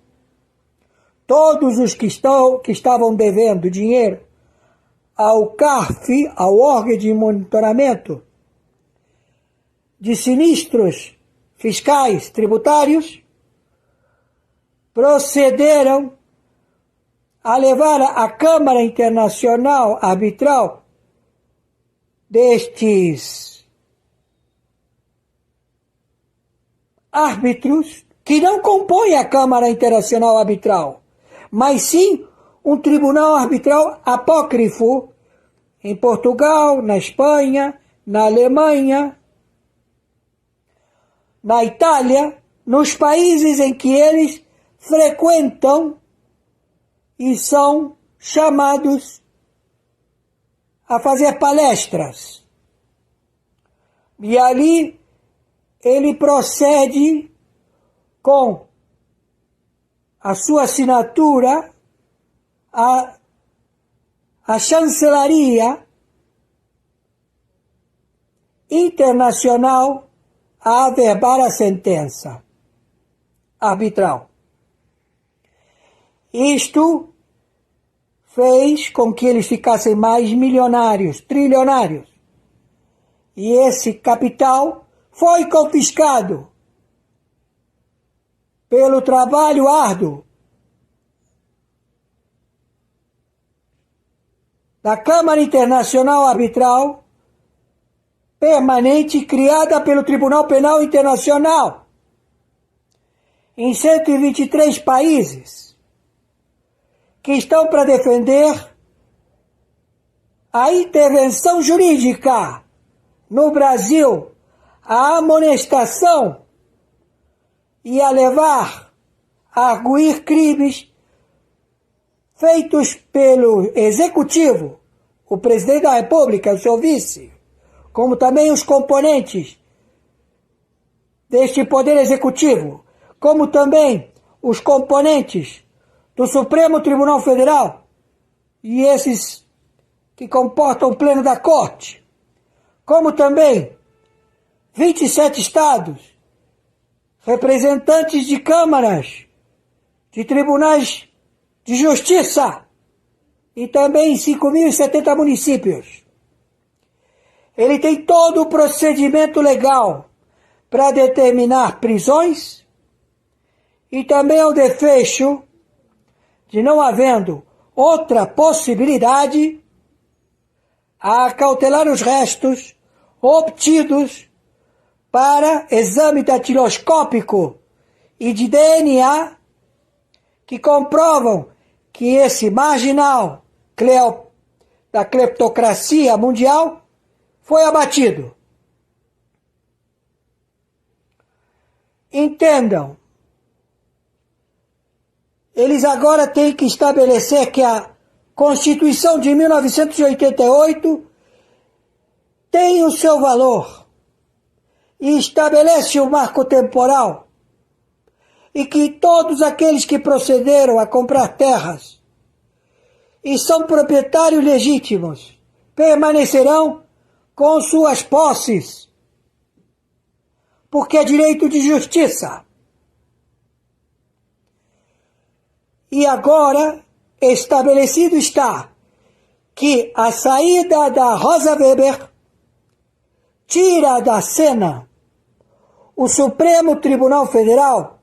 Todos os que estavam devendo dinheiro ao CARF, ao órgão de monitoramento de sinistros fiscais tributários, procederam a levar à Câmara Internacional Arbitral destes árbitros, que não compõem a Câmara Internacional Arbitral, mas sim um tribunal arbitral apócrifo em Portugal, na Espanha, na Alemanha, na Itália, nos países em que eles frequentam e são chamados a fazer palestras. E ali ele procede com a sua assinatura a chancelaria internacional a averbar a sentença arbitral. Isto fez com que eles ficassem mais milionários, trilionários. E esse capital foi confiscado pelo trabalho árduo da Câmara Internacional Arbitral permanente criada pelo Tribunal Penal Internacional em 123 países que estão para defender a intervenção jurídica no Brasil, a amonestação e a levar a arguir crimes feitos pelo Executivo, o Presidente da República, o seu vice, como também os componentes deste Poder Executivo, como também os componentes do Supremo Tribunal Federal e esses que comportam o Pleno da Corte, como também 27 estados, representantes de câmaras, de tribunais de justiça e também 5.070 municípios. Ele tem todo o procedimento legal para determinar prisões e também ao desfecho de não havendo outra possibilidade a acautelar os restos obtidos para exame datiloscópico e de DNA que comprovam que esse marginal da cleptocracia mundial foi abatido. Entendam, eles agora têm que estabelecer que a Constituição de 1988 tem o seu valor e estabelece o marco temporal e que todos aqueles que procederam a comprar terras e são proprietários legítimos permanecerão com suas posses, porque é direito de justiça. E agora estabelecido está que a saída da Rosa Weber tira da cena o Supremo Tribunal Federal,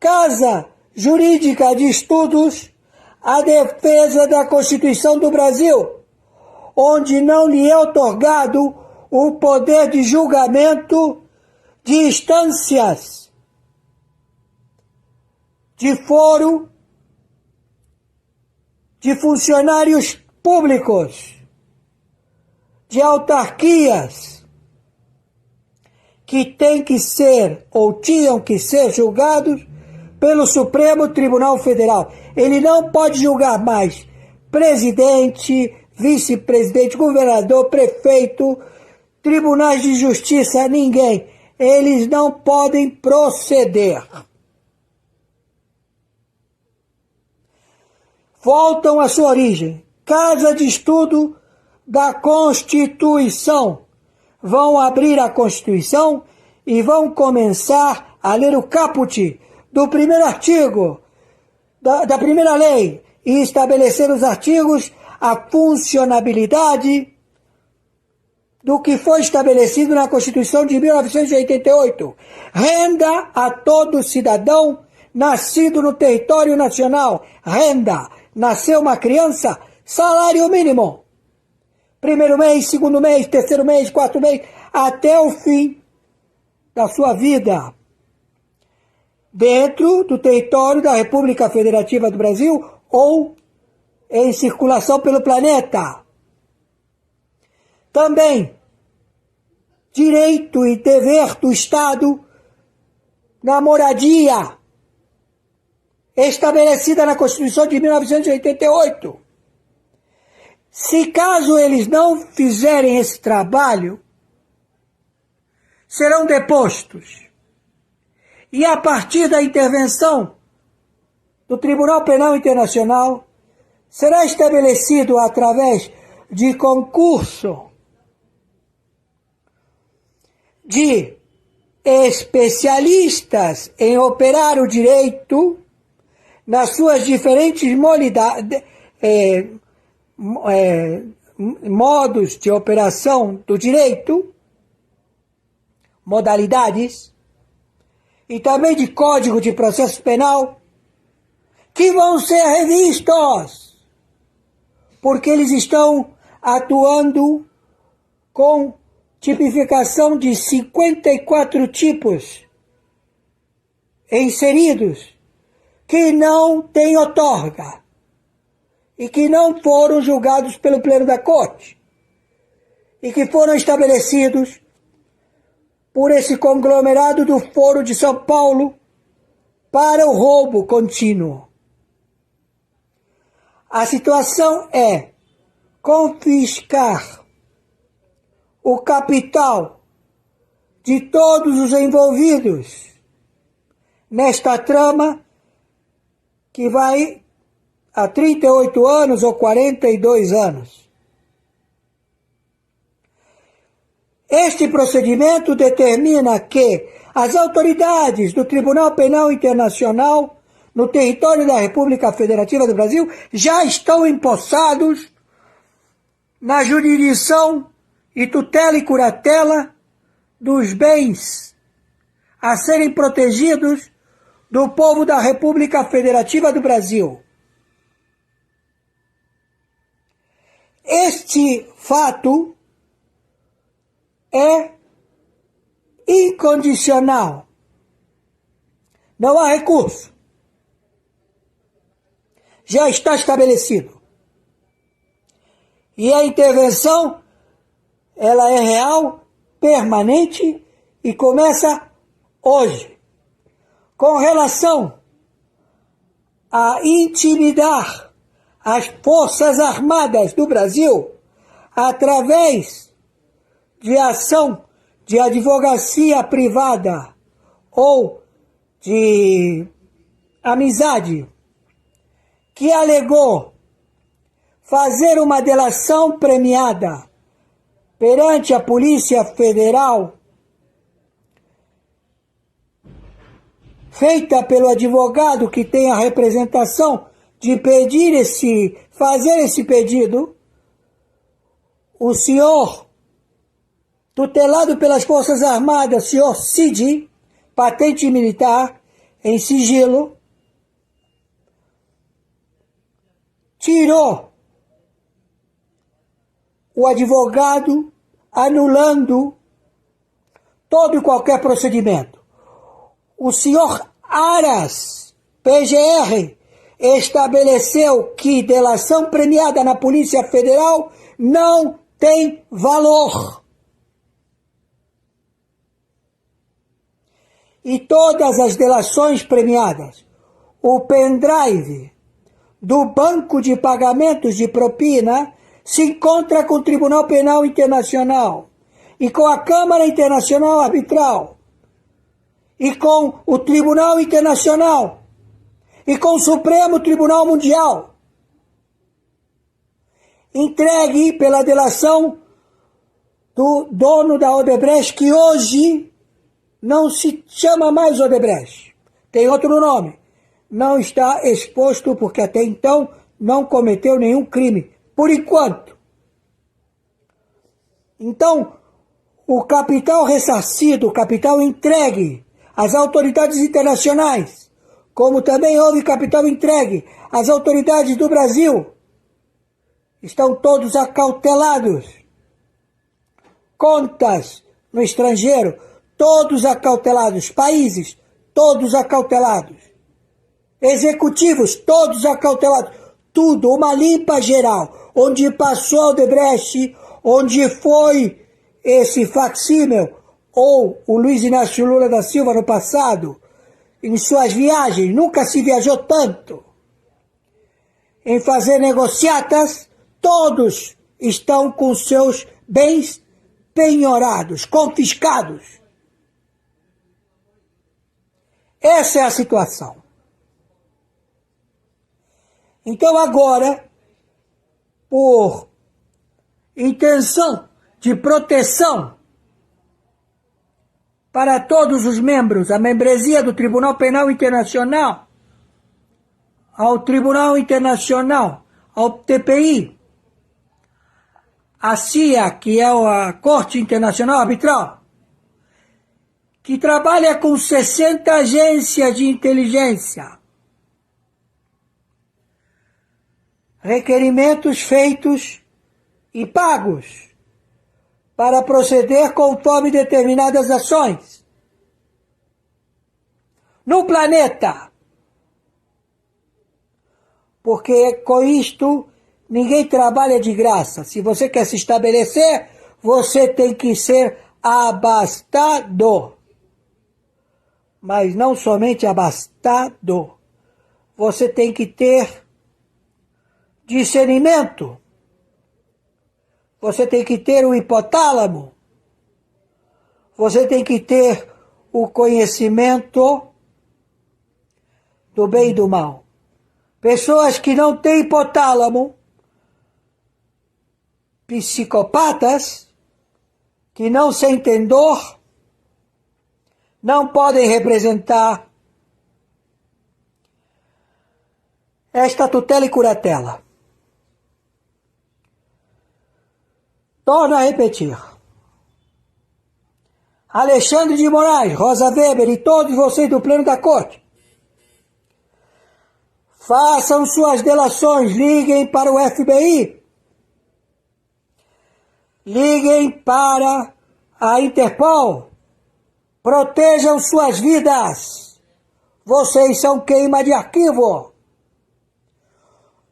Casa Jurídica de Estudos, a defesa da Constituição do Brasil, onde não lhe é otorgado o poder de julgamento de instâncias, de foro, de funcionários públicos, de autarquias, que têm que ser ou tinham que ser julgados pelo Supremo Tribunal Federal. Ele não pode julgar mais presidente, vice-presidente, governador, prefeito, tribunais de justiça, ninguém. Eles não podem proceder. Voltam à sua origem. Casa de Estudo da Constituição. Vão abrir a Constituição e vão começar a ler o caput do primeiro artigo da primeira lei e estabelecer os artigos, a funcionabilidade do que foi estabelecido na Constituição de 1988. Renda a todo cidadão nascido no território nacional. Renda. Nasceu uma criança, salário mínimo. Primeiro mês, segundo mês, terceiro mês, quarto mês, até o fim da sua vida. Dentro do território da República Federativa do Brasil ou em circulação pelo planeta. Também, direito e dever do Estado na moradia, estabelecida na Constituição de 1988. Se caso eles não fizerem esse trabalho, serão depostos. E a partir da intervenção do Tribunal Penal Internacional, será estabelecido através de concurso de especialistas em operar o direito nas suas diferentes modos de operação do direito, modalidades, e também de Código de Processo Penal, que vão ser revistos, porque eles estão atuando com tipificação de 54 tipos inseridos, que não têm outorga e que não foram julgados pelo Pleno da Corte e que foram estabelecidos por esse conglomerado do Foro de São Paulo para o roubo contínuo. A situação é confiscar o capital de todos os envolvidos nesta trama que vai há 38 anos ou 42 anos. Este procedimento determina que as autoridades do Tribunal Penal Internacional no território da República Federativa do Brasil já estão empossados na jurisdição e tutela e curatela dos bens a serem protegidos do povo da República Federativa do Brasil. Este fato é incondicional. Não há recurso. Já está estabelecido. E a intervenção, ela é real, permanente e começa hoje. com relação a intimidar as Forças Armadas do Brasil através de ação de advocacia privada ou de amizade, que alegou fazer uma delação premiada perante a Polícia Federal, feita pelo advogado que tem a representação de fazer esse pedido, o senhor tutelado pelas Forças Armadas, senhor Cid, patente militar, em sigilo, tirou o advogado, anulando todo e qualquer procedimento. O senhor Aras, PGR, estabeleceu que delação premiada na Polícia Federal não tem valor. E todas as delações premiadas, o pendrive do Banco de Pagamentos de Propina se encontra com o Tribunal Penal Internacional e com a Câmara Internacional Arbitral e com o Tribunal Internacional e com o Supremo Tribunal Mundial, entregue pela delação do dono da Odebrecht, que hoje não se chama mais Odebrecht, tem outro nome, não está exposto porque até então não cometeu nenhum crime, por enquanto. Então, o capital ressarcido, o capital entregue às autoridades internacionais, como também houve capital entregue às autoridades do Brasil, estão todos acautelados. Contas no estrangeiro, todos acautelados. Países, todos acautelados. Executivos, todos acautelados. Tudo, uma limpa geral. Onde passou a Odebrecht, onde foi esse facsímil, ou o Luiz Inácio Lula da Silva no passado, em suas viagens, nunca se viajou tanto. Em fazer negociatas, todos estão com seus bens penhorados, confiscados. Essa é a situação. Então agora, por intenção de proteção para todos os membros, a membresia do Tribunal Penal Internacional, ao Tribunal Internacional, ao TPI, a CIA, que é a Corte Internacional Arbitral, que trabalha com 60 agências de inteligência, requerimentos feitos e pagos para proceder conforme determinadas ações no planeta. Porque com isto ninguém trabalha de graça. Se você quer se estabelecer, você tem que ser abastado. Mas não somente abastado. Você tem que ter discernimento. Você tem que ter o hipotálamo. Você tem que ter o conhecimento do bem e do mal. Pessoas que não têm hipotálamo, psicopatas, que não sentem dor, não podem representar esta tutela e curatela. Torno a repetir. Alexandre de Moraes, Rosa Weber e todos vocês do pleno da corte, façam suas delações, liguem para o FBI, liguem para a Interpol, protejam suas vidas. Vocês são queima de arquivo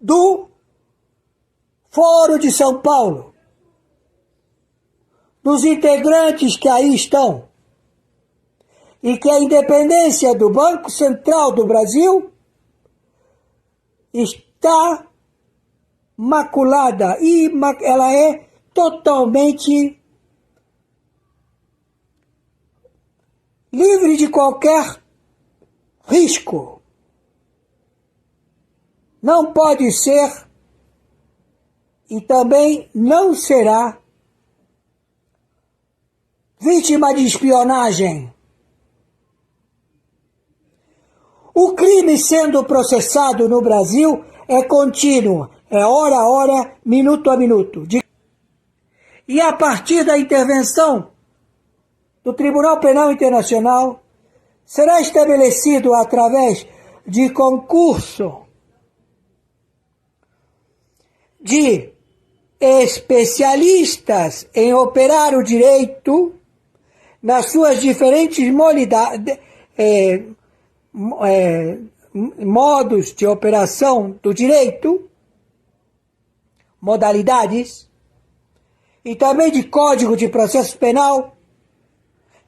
do Foro de São Paulo, dos integrantes que aí estão e que a independência do Banco Central do Brasil está maculada e ela é totalmente livre de qualquer risco. Não pode ser e também não será vítima de espionagem. O crime sendo processado no Brasil é contínuo, é hora a hora, minuto a minuto. E a partir da intervenção do Tribunal Penal Internacional, será estabelecido através de concurso de especialistas em operar o direito nas suas diferentes modos de operação do direito, modalidades, e também de Código de Processo Penal,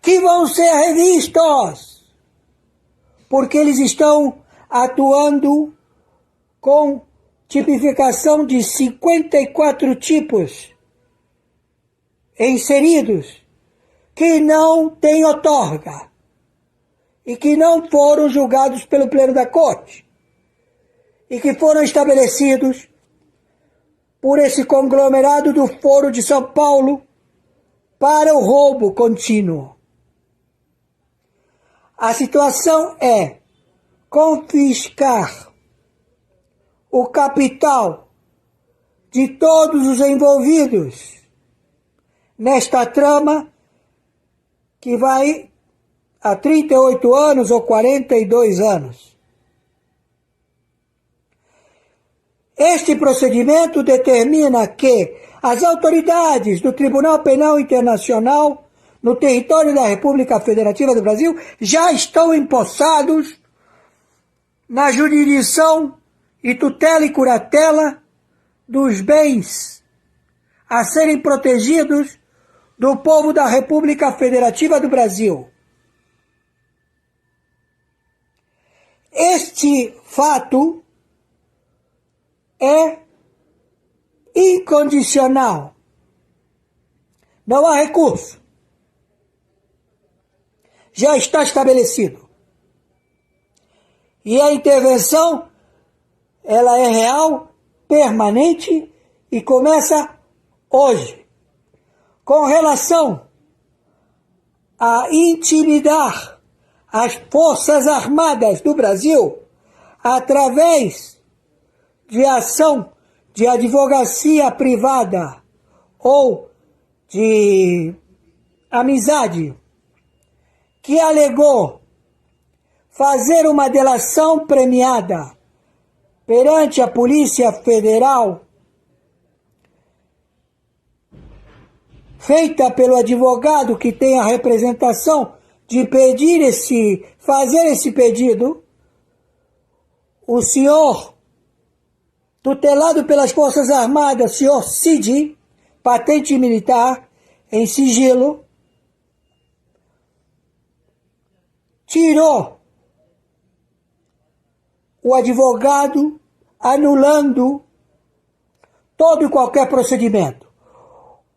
que vão ser revistos, porque eles estão atuando com tipificação de 54 tipos inseridos que não têm outorga e que não foram julgados pelo Pleno da Corte e que foram estabelecidos por esse conglomerado do Foro de São Paulo para o roubo contínuo. A situação é confiscar o capital de todos os envolvidos nesta trama que vai há 38 anos ou 42 anos. Este procedimento determina que as autoridades do Tribunal Penal Internacional no território da República Federativa do Brasil já estão empossados na jurisdição e tutela e curatela dos bens a serem protegidos do povo da República Federativa do Brasil. Este fato é incondicional. Não há recurso. Já está estabelecido. E a intervenção, ela é real, permanente e começa hoje. Com relação a intimidar as Forças Armadas do Brasil através de ação de advocacia privada ou de amizade, que alegou fazer uma delação premiada perante a Polícia Federal, feita pelo advogado que tem a representação de fazer esse pedido, o senhor tutelado pelas Forças Armadas, senhor Cid, patente militar, em sigilo, tirou o advogado anulando todo e qualquer procedimento.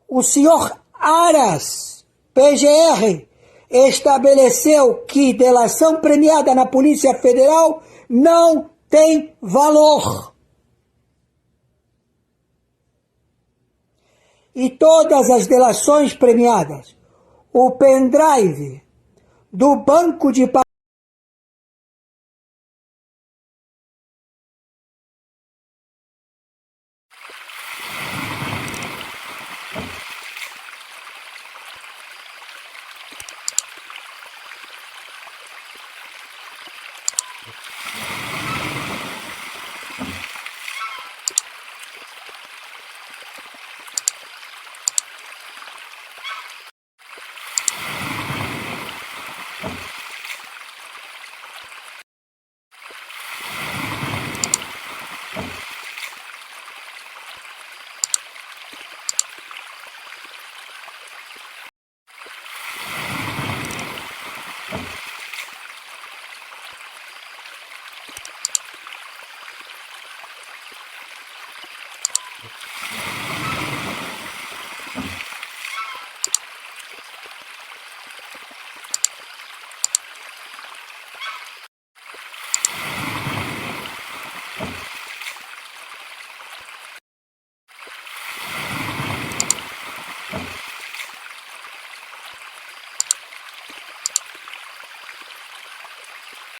O senhor Aras, PGR, estabeleceu que delação premiada na Polícia Federal não tem valor. E todas as delações premiadas, o pendrive do banco de